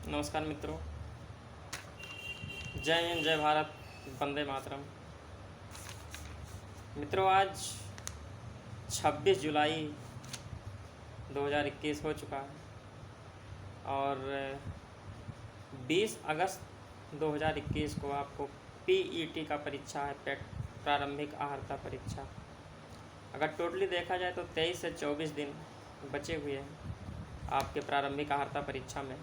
नमस्कार मित्रों, जय हिंद, जय भारत, वंदे मातरम। मित्रों, आज 26 जुलाई 2021 हो चुका है और 20 अगस्त 2021 को आपको पीईटी का परीक्षा है, प्रारंभिक अहर्ता परीक्षा। अगर टोटली देखा जाए तो 23 से 24 दिन बचे हुए हैं आपके प्रारंभिक अहर्ता परीक्षा में।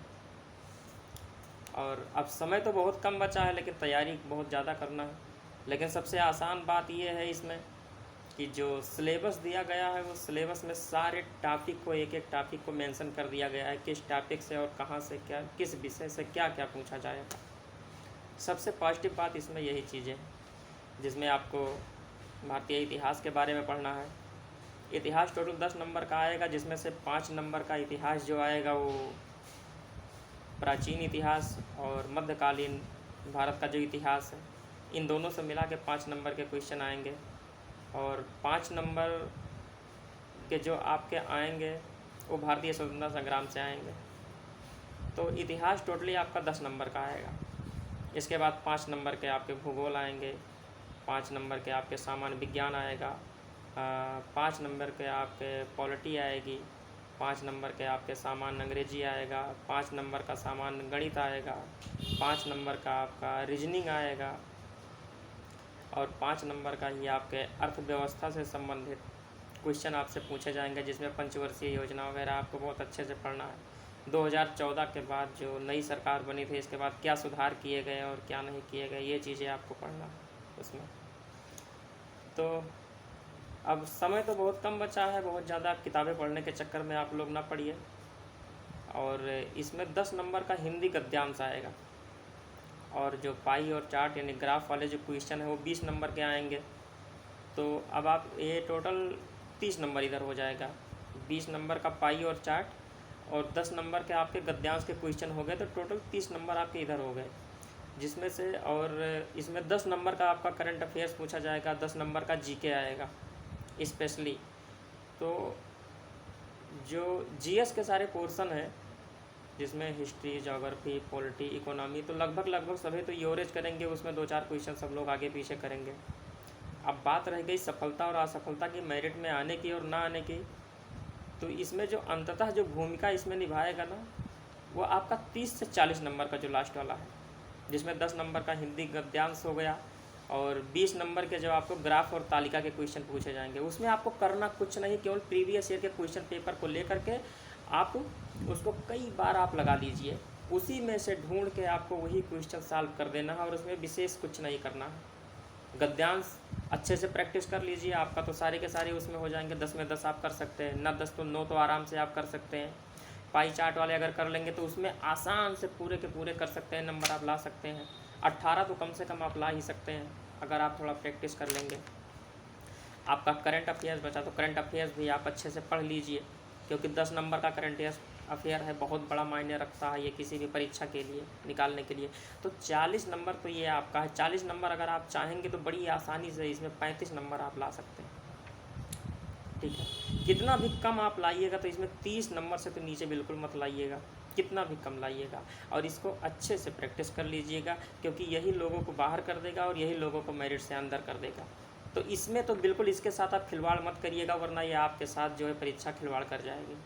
और अब समय तो बहुत कम बचा है, लेकिन तैयारी बहुत ज़्यादा करना है। लेकिन सबसे आसान बात यह है इसमें कि जो सिलेबस दिया गया है वो सिलेबस में सारे टॉपिक को, एक एक टॉपिक को मेंशन कर दिया गया है, किस टॉपिक से और कहाँ से क्या, किस विषय से क्या क्या पूछा जाएगा। सबसे पॉजिटिव बात इसमें यही चीज़ें हैं, जिसमें आपको भारतीय इतिहास के बारे में पढ़ना है। इतिहास टोटल 10 नंबर का आएगा, जिसमें से 5 नंबर का इतिहास जो आएगा वो प्राचीन इतिहास और मध्यकालीन भारत का जो इतिहास है, इन दोनों से मिला के 5 नंबर के क्वेश्चन आएंगे। और 5 नंबर के जो आपके आएंगे वो भारतीय स्वतंत्रता संग्राम से आएंगे। तो इतिहास टोटली आपका 10 नंबर का आएगा। इसके बाद 5 नंबर के आपके भूगोल आएंगे, 5 नंबर के आपके सामान्य विज्ञान आएगा, 5 नंबर के आपके पॉलिटी आएगी, 5 नंबर के आपके सामान्य अंग्रेजी आएगा, 5 नंबर का सामान्य गणित आएगा, 5 नंबर का आपका रीजनिंग आएगा और 5 नंबर का ही आपके अर्थव्यवस्था से संबंधित क्वेश्चन आपसे पूछे जाएंगे, जिसमें पंचवर्षीय योजना वगैरह आपको बहुत अच्छे से पढ़ना है। 2014 के बाद जो नई सरकार बनी थी, इसके बाद क्या सुधार किए गए और क्या नहीं किए गए, ये चीज़ें आपको पढ़ना है उसमें। तो अब समय तो बहुत कम बचा है, बहुत ज़्यादा किताबें पढ़ने के चक्कर में आप लोग ना पढ़िए। और इसमें 10 नंबर का हिंदी गद्यांश आएगा और जो पाई और चार्ट यानी ग्राफ वाले जो क्वेश्चन है वो 20 नंबर के आएंगे। तो अब आप ये टोटल 30 नंबर इधर हो जाएगा। 20 नंबर का पाई और चार्ट और 10 नंबर के आपके गद्यांश के क्वेश्चन हो गए, तो टोटल 30 नंबर आपके इधर हो गए। जिसमें से और इसमें 10 नंबर का आपका करंट अफेयर्स पूछा जाएगा, 10 नंबर का जीके आएगा स्पेशली। तो जो जीएस के सारे पोर्शन हैं, जिसमें हिस्ट्री, ज्योग्राफी, पॉलिटी, इकोनॉमी, तो लगभग सभी तो एवरेज करेंगे, उसमें 2-4 क्वेश्चन सब लोग आगे पीछे करेंगे। अब बात रह गई सफलता और असफलता की, मेरिट में आने की और ना आने की। तो इसमें जो अंततः जो भूमिका इसमें निभाएगा ना, वो आपका 30 से 40 नंबर का जो लास्ट वाला है, जिसमें 10 नंबर का हिंदी गद्यांश हो गया और 20 नंबर के जो आपको ग्राफ और तालिका के क्वेश्चन पूछे जाएंगे। उसमें आपको करना कुछ नहीं, केवल प्रीवियस ईयर के क्वेश्चन पेपर को लेकर के आप उसको कई बार आप लगा दीजिए, उसी में से ढूंढ के आपको वही क्वेश्चन सॉल्व कर देना है और उसमें विशेष कुछ नहीं करना है। गद्यांश अच्छे से प्रैक्टिस कर लीजिए, आपका तो सारे के सारे उसमें हो जाएंगे। 10 में 10 आप कर सकते हैं, ना 10 तो 9 तो आराम से आप कर सकते हैं। पाई चार्ट वाले अगर कर लेंगे तो उसमें आसान से पूरे के पूरे कर सकते हैं, नंबर आप ला सकते हैं। 18 तो कम से कम आप ला ही सकते हैं अगर आप थोड़ा प्रैक्टिस कर लेंगे। आपका करंट अफेयर्स बचा तो करंट अफेयर्स भी आप अच्छे से पढ़ लीजिए, क्योंकि 10 नंबर का करंट अफेयर है, बहुत बड़ा मायने रखता है ये किसी भी परीक्षा के लिए निकालने के लिए। तो 40 नंबर तो ये आपका है। 40 नंबर अगर आप चाहेंगे तो बड़ी आसानी से इसमें 35 नंबर आप ला सकते हैं। ठीक है, कितना भी कम आप लाइएगा तो इसमें 30 नंबर से तो नीचे बिल्कुल मत लाइएगा, कितना भी कम लाइएगा। और इसको अच्छे से प्रैक्टिस कर लीजिएगा, क्योंकि यही लोगों को बाहर कर देगा और यही लोगों को मेरिट से अंदर कर देगा। तो इसमें तो बिल्कुल इसके साथ आप खिलवाड़ मत करिएगा, वरना ये आपके साथ जो है परीक्षा खिलवाड़ कर जाएगी,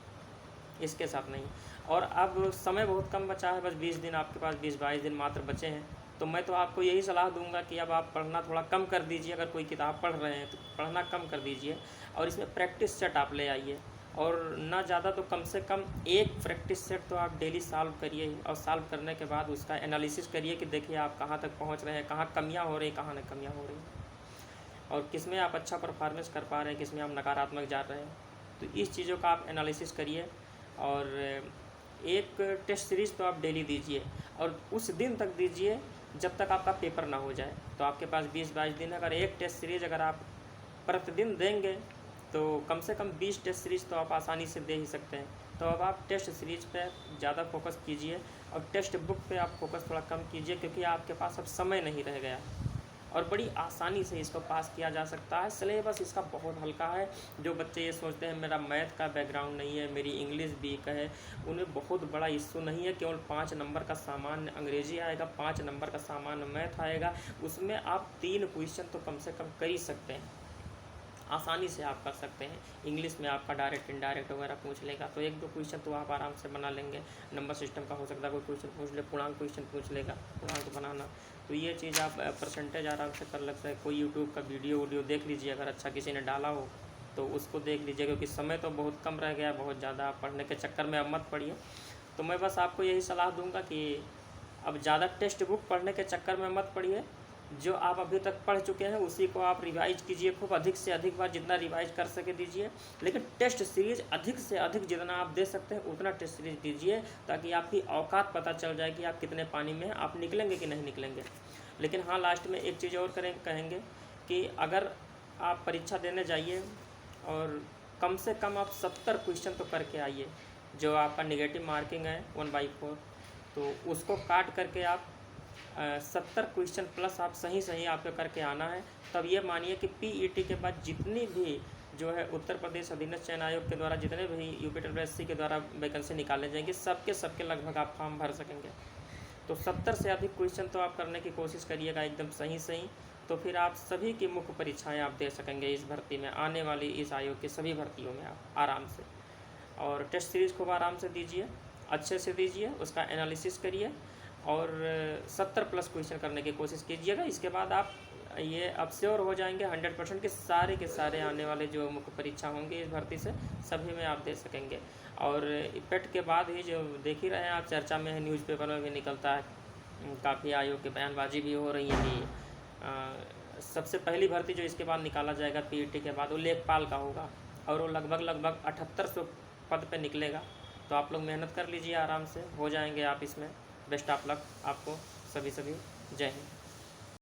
इसके साथ नहीं। और अब समय बहुत कम बचा है, बस 20 दिन आपके पास, 20-22 दिन मात्र बचे हैं। तो मैं तो आपको यही सलाह दूंगा कि अब आप पढ़ना थोड़ा कम कर दीजिए। अगर कोई किताब पढ़ रहे हैं तो पढ़ना कम कर दीजिए और इसमें प्रैक्टिस सेट आप ले आइए, और ना ज़्यादा तो कम से कम एक प्रैक्टिस सेट तो आप डेली सॉल्व करिए। और सॉल्व करने के बाद उसका एनालिसिस करिए कि देखिए आप कहाँ तक पहुँच रहे हैं, कहाँ कमियाँ हो रही, कहाँ न कमियाँ हो रही, और किस में आप अच्छा परफॉर्मेंस कर पा रहे हैं, किस में आप नकारात्मक जा रहे हैं। तो इस चीज़ों का आप एनालिसिस करिए। और एक टेस्ट सीरीज़ तो आप डेली दीजिए, और उस दिन तक दीजिए जब तक आपका पेपर ना हो जाए। तो आपके पास 20-22 दिन, अगर एक टेस्ट सीरीज़ अगर आप प्रतिदिन देंगे तो कम से कम 20 टेस्ट सीरीज़ तो आप आसानी से दे ही सकते हैं। तो अब आप टेस्ट सीरीज़ पे ज़्यादा फोकस कीजिए और टेक्स्ट बुक पे आप फोकस थोड़ा कम कीजिए, क्योंकि आपके पास अब समय नहीं रह गया। और बड़ी आसानी से इसको पास किया जा सकता है। सिलेबस इसका बहुत हल्का है। जो बच्चे ये सोचते हैं मेरा मैथ का बैकग्राउंड नहीं है, मेरी इंग्लिश वीक है, उन्हें बहुत बड़ा इश्यू नहीं है। केवल 5 नंबर का सामान्य अंग्रेजी आएगा, 5 नंबर का सामान्य मैथ आएगा, उसमें आप 3 क्वेश्चन तो कम से कम कर ही सकते हैं, आसानी से आप कर सकते हैं। इंग्लिश में आपका डायरेक्ट इनडायरेक्ट वगैरह पूछ लेगा, तो 1-2 क्वेश्चन तो आप आराम से बना लेंगे। नंबर सिस्टम का हो सकता है कोई क्वेश्चन पूछ ले, पूर्णांक क्वेश्चन पूछ लेगा, पूर्णांक बनाना, तो ये चीज़ आप परसेंटेज आराम से कर सकते हैं। कोई यूट्यूब का वीडियो देख लीजिए, अगर अच्छा किसी ने डाला हो तो उसको देख लीजिए, क्योंकि समय तो बहुत कम रह गया, बहुत ज़्यादा आप पढ़ने के चक्कर में अब मत पढ़िए। तो मैं बस आपको यही सलाह दूंगा कि अब ज़्यादा टेक्स्ट बुक पढ़ने के चक्कर में मत पढ़िए। जो आप अभी तक पढ़ चुके हैं उसी को आप रिवाइज कीजिए, खूब अधिक से अधिक बार, जितना रिवाइज कर सके दीजिए। लेकिन टेस्ट सीरीज अधिक से अधिक जितना आप दे सकते हैं उतना टेस्ट सीरीज दीजिए, ताकि आपकी औकात पता चल जाए कि आप कितने पानी में हैं, आप निकलेंगे कि नहीं निकलेंगे। लेकिन हाँ, लास्ट में एक चीज़ और कहेंगे कि अगर आप परीक्षा देने जाइए और कम से कम आप 70 क्वेश्चन तो करके आइए। जो आपका नेगेटिव मार्किंग है 1/4, तो उसको काट करके आप 70 क्वेश्चन प्लस आप सही आपको करके आना है। तब ये मानिए कि पीईटी के बाद जितनी भी जो है उत्तर प्रदेश अधीनस्थ चयन आयोग के द्वारा जितने भी यूपी के द्वारा वैकेंसी निकाले जाएंगे, सबके लगभग आप फॉर्म भर सकेंगे। तो 70 से अधिक क्वेश्चन तो आप करने की कोशिश करिएगा एकदम सही, तो फिर आप सभी की मुख्य परीक्षाएं आप दे सकेंगे इस भर्ती में, आने वाली इस आयोग की सभी भर्तियों में आप आराम से। और टेस्ट सीरीज़ खूब आराम से दीजिए, अच्छे से दीजिए, उसका एनालिसिस करिए और 70 प्लस क्वेश्चन करने की कोशिश कीजिएगा। इसके बाद आप ये अब श्योर हो जाएंगे 100% के सारे आने वाले जो मुख्य परीक्षा होंगे इस भर्ती से सभी में आप दे सकेंगे। और पेट के बाद ही जो देख ही रहे हैं आप, चर्चा में है, न्यूज़पेपर में भी निकलता है, काफ़ी आयोग की बयानबाजी भी हो रही है कि सबसे पहली भर्ती जो इसके बाद निकाला जाएगा पीईटी के बाद वो लेखपाल का होगा, और वो लगभग 7800 पद पे निकलेगा। तो आप लोग मेहनत कर लीजिए, आराम से हो जाएंगे आप इसमें। बेस्ट ऑफ लक आपको सभी। जय हिंद।